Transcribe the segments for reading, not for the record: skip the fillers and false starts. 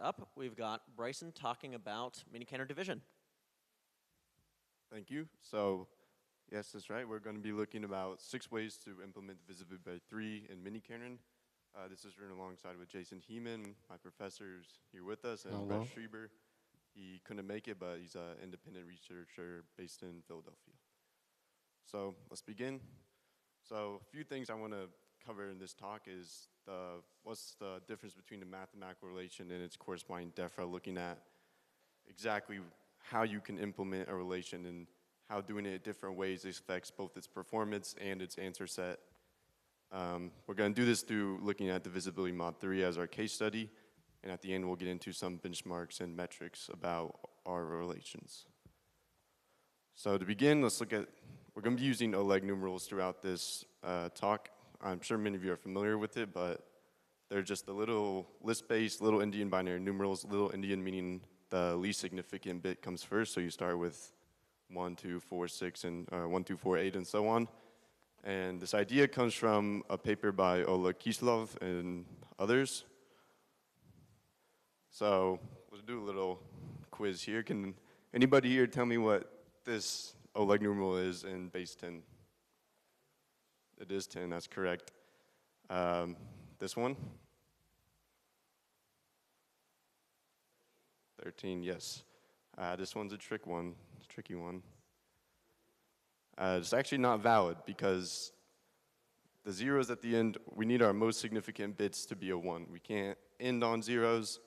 up, we've got Brysen talking about miniKanren division. Thank you. So, yes, that's right. We're going to be looking about 6 ways to implement divisibility by 3 in miniKanren. This is written alongside with Jason Hemann, my professor who's here with us, and Brett Schreiber. He couldn't make it, but he's an independent researcher based in Philadelphia. So let's begin. So a few things I want to cover in this talk is what's the difference between the mathematical relation and its corresponding defrel, looking at exactly how you can implement a relation and how doing it different ways affects both its performance and its answer set. We're going to do this through looking at divisibility mod 3 as our case study, and at the end we'll get into some benchmarks and metrics about our relations. So to begin, we're going to be using Oleg numerals throughout this talk. I'm sure many of you are familiar with it, but they're just the little list-based, little Indian binary numerals, little Indian meaning the least significant bit comes first, so you start with 1, 2, 4, 6, and 1, 2, 4, 8, and so on. And this idea comes from a paper by Oleg Kislov and others. So we'll do a little quiz here. Can anybody here tell me what this Oleg numeral is in base 10? It is 10, that's correct. This one? 13, yes. This one's a tricky one. It's actually not valid because the zeros at the end, we need our most significant bits to be a 1. We can't end on zeros.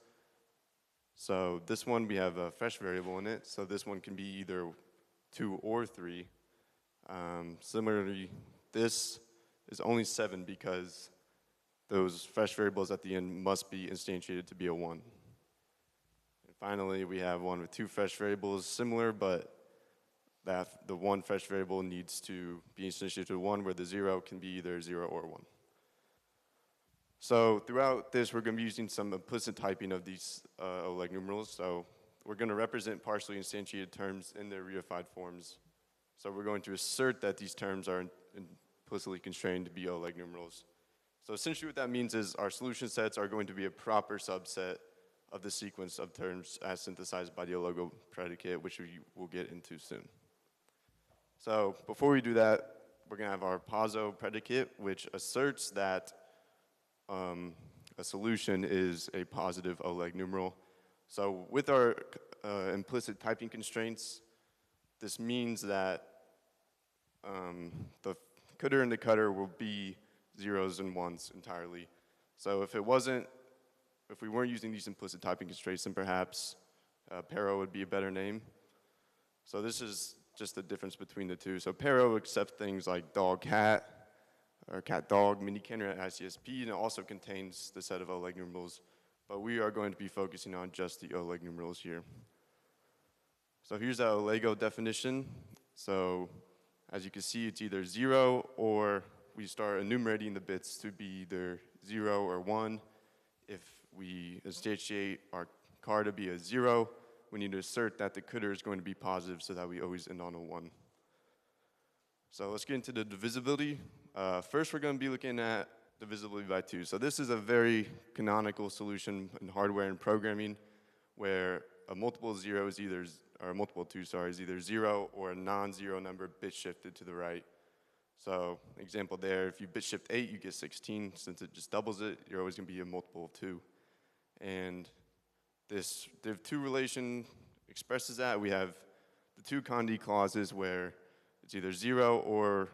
So this one, we have a fresh variable in it, so this one can be either 2 or 3. Similarly, this is only 7 because those fresh variables at the end must be instantiated to be a 1. And finally, we have one with 2 fresh variables, similar, but the one fresh variable needs to be instantiated to 1, where the 0 can be either 0 or 1. So throughout this, we're going to be using some implicit typing of these Oleg numerals. So we're going to represent partially instantiated terms in their reified forms. So we're going to assert that these terms are implicitly constrained to be Oleg numerals. So essentially what that means is our solution sets are going to be a proper subset of the sequence of terms as synthesized by the oligo predicate, which we will get into soon. So before we do that, we're going to have our poso predicate, which asserts that a solution is a positive Oleg numeral. So with our implicit typing constraints, this means that the cutter and the cutter will be zeros and ones entirely. So if we weren't using these implicit typing constraints, then perhaps Pero would be a better name. So this is just the difference between the two. So Pero accepts things like dog cat, or cat dog, miniKanren ICSP, and it also contains the set of Oleg numerals. But we are going to be focusing on just the Oleg numerals here. So here's our Olego definition. So as you can see, it's either 0 or we start enumerating the bits to be either 0 or 1. If we instantiate our car to be a 0, we need to assert that the cutter is going to be positive so that we always end on a 1. So let's get into the divisibility. First, we're going to be looking at divisibility by 2. So this is a very canonical solution in hardware and programming where a multiple 0 is either, or a multiple 2, sorry, is either 0 or a non-zero number bit shifted to the right. So example there, if you bit shift 8, you get 16. Since it just doubles it, you're always going to be a multiple of 2. And this div2 relation expresses that. We have the 2 Condi clauses where it's either 0 or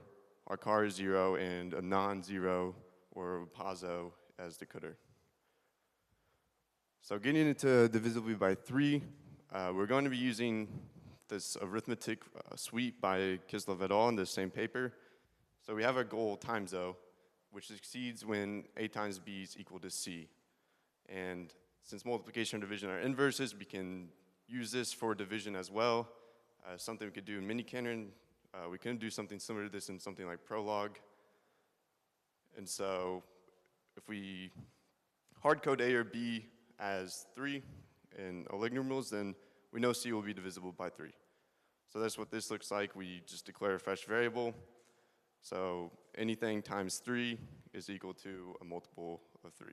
our car is 0 and a non-zero or a poso as the cutter. So getting into divisibility by 3, we're going to be using this arithmetic suite by Kislov et al. In the same paper. So we have our goal times O, which succeeds when A times B is equal to C. And since multiplication and division are inverses, we can use this for division as well. Something we could do in miniKanren. We can do something similar to this in something like Prolog. And so if we hard code A or B as 3 in Oleg numerals, then we know C will be divisible by 3. So that's what this looks like. We just declare a fresh variable. So anything times 3 is equal to a multiple of 3.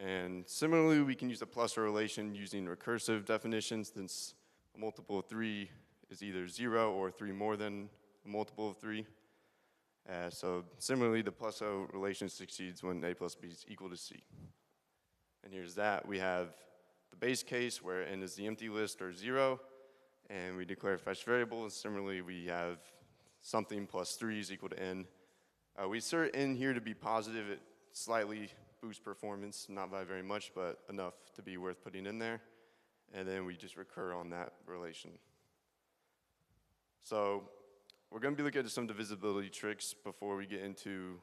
And similarly, we can use the plus relation using recursive definitions, since a multiple of 3 is either 0 or 3 more than a multiple of 3. So similarly, the plus O relation succeeds when A plus B is equal to C. And here's that. We have the base case where n is the empty list or 0, and we declare a fetch variable. And similarly, we have something plus 3 is equal to n. We assert n here to be positive. It slightly boosts performance, not by very much, but enough to be worth putting in there. And then we just recur on that relation. So we're going to be looking at some divisibility tricks before we get into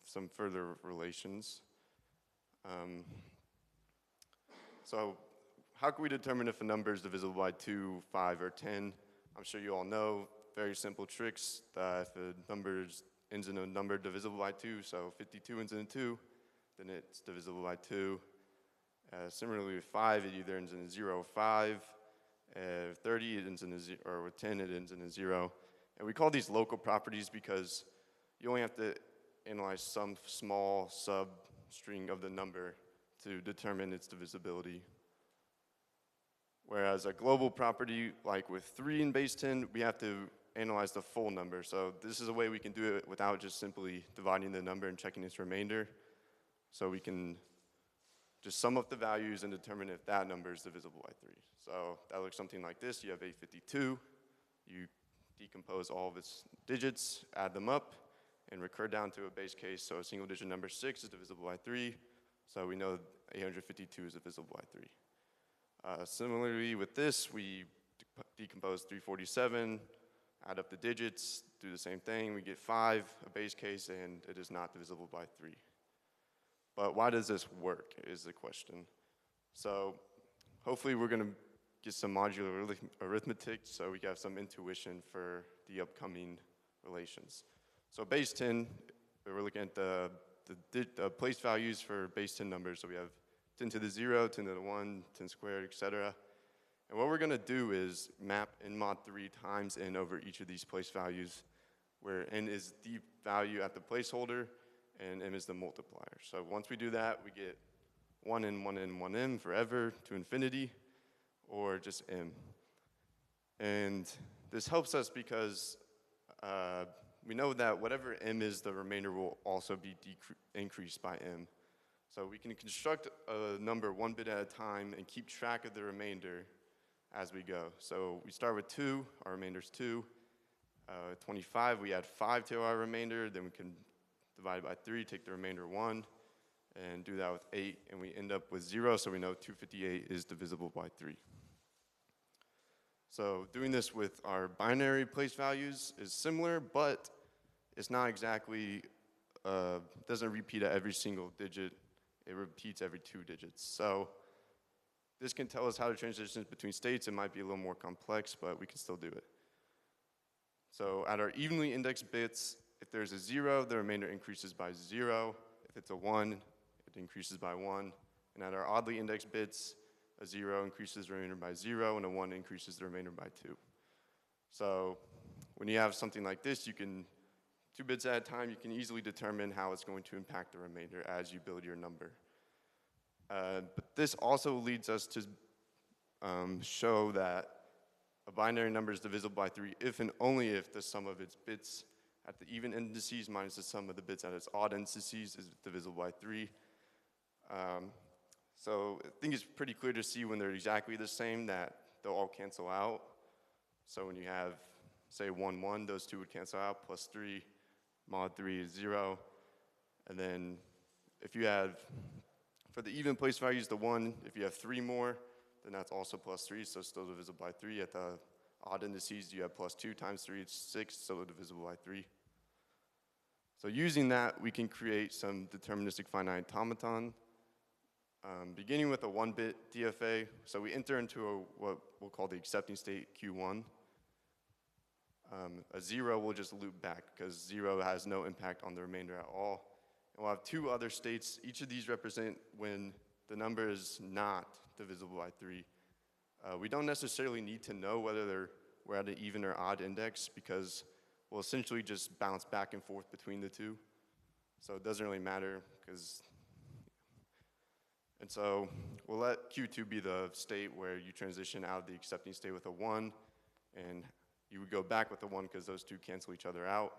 some further relations. So how can we determine if a number is divisible by 2, 5, or 10? I'm sure you all know very simple tricks. If a number ends in a number divisible by 2, so 52 ends in a 2, then it's divisible by 2. Similarly with 5, it either ends in a 0 or 5. 30, it ends in a 0, or with 10, it ends in a 0. And we call these local properties because you only have to analyze some small substring of the number to determine its divisibility. Whereas a global property, like with 3 in base 10, we have to analyze the full number. So this is a way we can do it without just simply dividing the number and checking its remainder. So we can just sum up the values and determine if that number is divisible by 3. So that looks something like this. You have 852. You decompose all of its digits, add them up, and recur down to a base case. So a single digit number 6 is divisible by 3. So we know 852 is divisible by 3. Similarly with this, we decompose 347, add up the digits, do the same thing. We get 5, a base case, and it is not divisible by 3. But why does this work is the question. So hopefully we're going to get some modular arithmetic so we have some intuition for the upcoming relations. So base 10, we're looking at the place values for base 10 numbers. So we have 10 to the 0, 10 to the 1, 10 squared, etc. And what we're going to do is map n mod 3 times n over each of these place values, where n is the value at the placeholder and m is the multiplier. So once we do that, we get 1n, 1n, 1m forever to infinity, or just m. And this helps us because we know that whatever m is, the remainder will also be increased by m. So we can construct a number 1 bit at a time and keep track of the remainder as we go. So we start with 2, our remainder is 2. 25, we add 5 to our remainder, then we can divide by 3, take the remainder 1, and do that with 8, and we end up with 0, so we know 258 is divisible by 3. So doing this with our binary place values is similar, but it's not exactly, doesn't repeat at every single digit. It repeats every 2 digits. So this can tell us how to transition between states. It might be a little more complex, but we can still do it. So at our evenly indexed bits, if there's a 0, the remainder increases by 0. If it's a 1, it increases by 1. And at our oddly indexed bits, a 0 increases the remainder by 0, and a 1 increases the remainder by 2. So when you have something like this, you can, 2 bits at a time, you can easily determine how it's going to impact the remainder as you build your number. But this also leads us to show that a binary number is divisible by 3 if and only if the sum of its bits at the even indices minus the sum of the bits at its odd indices is divisible by 3. So I think it's pretty clear to see when they're exactly the same that they'll all cancel out. So when you have, say, 1, 1, those 2 would cancel out, plus 3, mod 3 is 0. And then if you have, for the even place values, the 1, if you have 3 more, then that's also plus 3, so still divisible by 3. At the odd indices, you have plus 2 times 3, it's 6, so divisible by 3. So using that, we can create some deterministic finite automaton, beginning with a 1-bit DFA. So we enter into what we'll call the accepting state Q1. A 0 will just loop back because 0 has no impact on the remainder at all. And we'll have 2 other states. Each of these represent when the number is not divisible by 3. We don't necessarily need to know whether we're at an even or odd index because we'll essentially just bounce back and forth between the 2. So it doesn't really matter because, And so we'll let Q2 be the state where you transition out of the accepting state with a 1, and you would go back with a 1 because those two cancel each other out.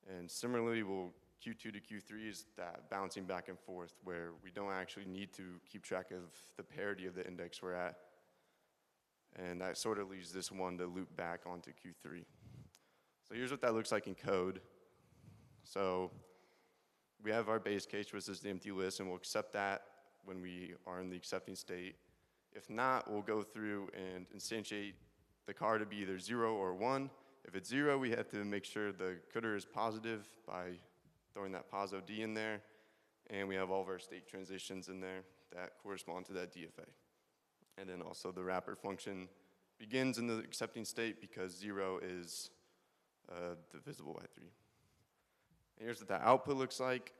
And similarly, Q2 to Q3 is that bouncing back and forth where we don't actually need to keep track of the parity of the index we're at. And that sort of leaves this 1 to loop back onto Q3. So here's what that looks like in code. So we have our base case, which is the empty list, and we'll accept that when we are in the accepting state. If not, we'll go through and instantiate the car to be either 0 or 1. If it's 0, we have to make sure the coulter is positive by throwing that poso D in there. And we have all of our state transitions in there that correspond to that DFA. And then also the wrapper function begins in the accepting state because 0 is divisible by 3. And here's what that output looks like.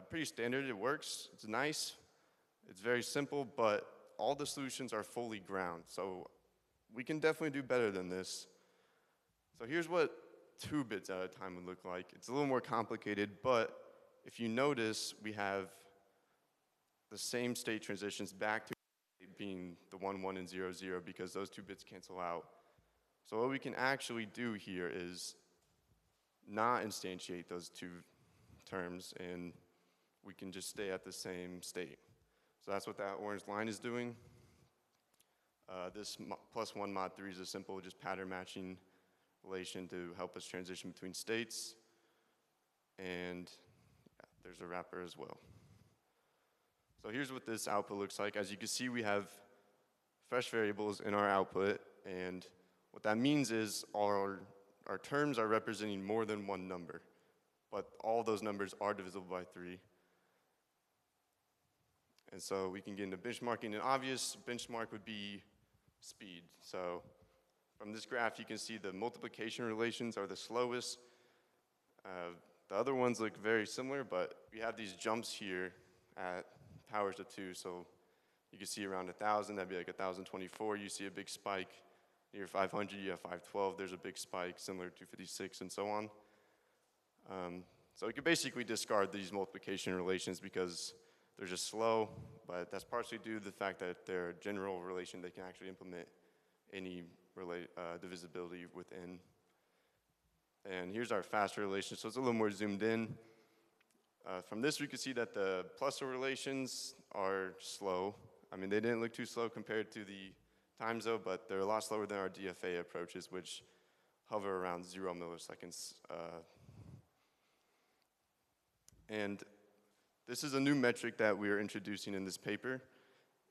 Pretty standard, it works, it's nice. It's very simple, but all the solutions are fully ground. So we can definitely do better than this. So here's what 2 bits at a time would look like. It's a little more complicated, but if you notice, we have the same state transitions back to being the 1, 1, and 0, 0 because those 2 bits cancel out. So what we can actually do here is not instantiate those 2 terms, and we can just stay at the same state. So that's what that orange line is doing. This +1 mod 3 is a simple just pattern matching relation to help us transition between states. And yeah, there's a wrapper as well. So here's what this output looks like. As you can see, we have fresh variables in our output, and what that means is our terms are representing more than one number, but all those numbers are divisible by 3. And so we can get into benchmarking. An obvious benchmark would be speed. So from this graph, you can see the multiplication relations are the slowest. The other ones look very similar, but we have these jumps here at powers of 2. So you can see around 1,000, that'd be like 1,024. You see a big spike. Near 500, you have 512. There's a big spike, similar to 256, and so on. So we could basically discard these multiplication relations because they're just slow, but that's partially due to the fact that they're a general relation they can actually implement any divisibility within. And here's our faster relation, so it's a little more zoomed in. From this, we can see that the plus relations are slow. I mean, they didn't look too slow compared to the times though, but they're a lot slower than our DFA approaches, which hover around 0 milliseconds. And this is a new metric that we are introducing in this paper.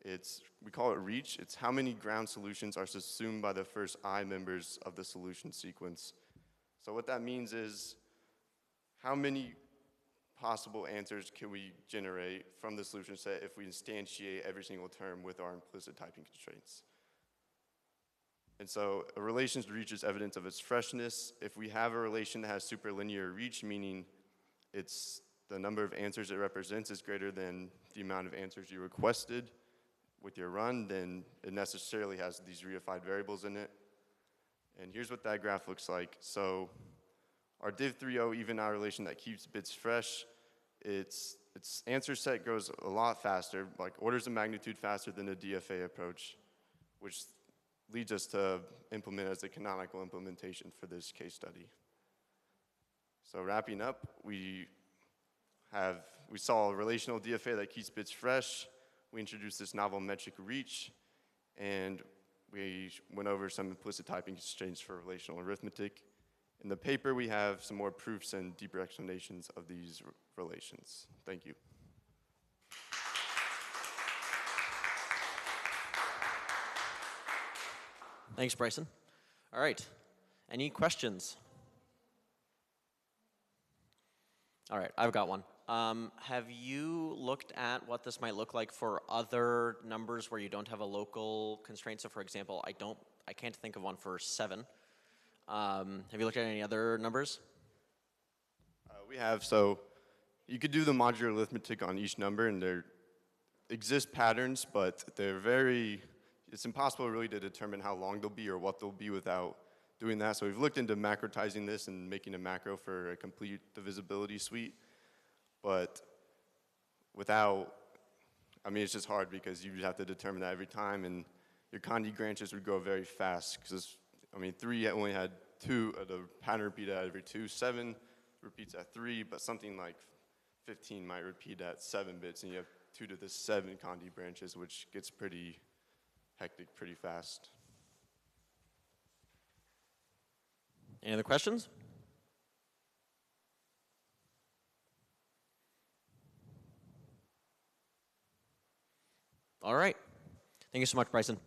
We call it reach. It's how many ground solutions are subsumed by the first I members of the solution sequence. So what that means is how many possible answers can we generate from the solution set if we instantiate every single term with our implicit typing constraints. And so a relation's reach is evidence of its freshness. If we have a relation that has superlinear reach, meaning it's the number of answers it represents is greater than the amount of answers you requested with your run, then it necessarily has these reified variables in it. And here's what that graph looks like. So our div3o even out relation that keeps bits fresh, its answer set goes a lot faster, like orders of magnitude faster than the DFA approach, which leads us to implement as the canonical implementation for this case study. So wrapping up, we saw a relational DFA that keeps bits fresh. We introduced this novel metric reach, and we went over some implicit typing constraints for relational arithmetic. In the paper, we have some more proofs and deeper explanations of these relations. Thank you. Thanks, Brysen. All right. Any questions? All right, I've got one. Have you looked at what this might look like for other numbers where you don't have a local constraint? So for example, I can't think of one for 7. Have you looked at any other numbers? We have, so you could do the modular arithmetic on each number, and there exist patterns, but it's impossible really to determine how long they'll be or what they'll be without doing that. So we've looked into macrotizing this and making a macro for a complete divisibility suite, but without I mean, it's just hard because you have to determine that every time, and your Kandi branches would go very fast because, I mean, 3 only had 2, the pattern repeated at every 2, 7 repeats at 3, but something like 15 might repeat at 7 bits, and you have 2 to the 7 Kandi branches, which gets pretty hectic pretty fast. Any other questions? All right. Thank you so much, Brysen.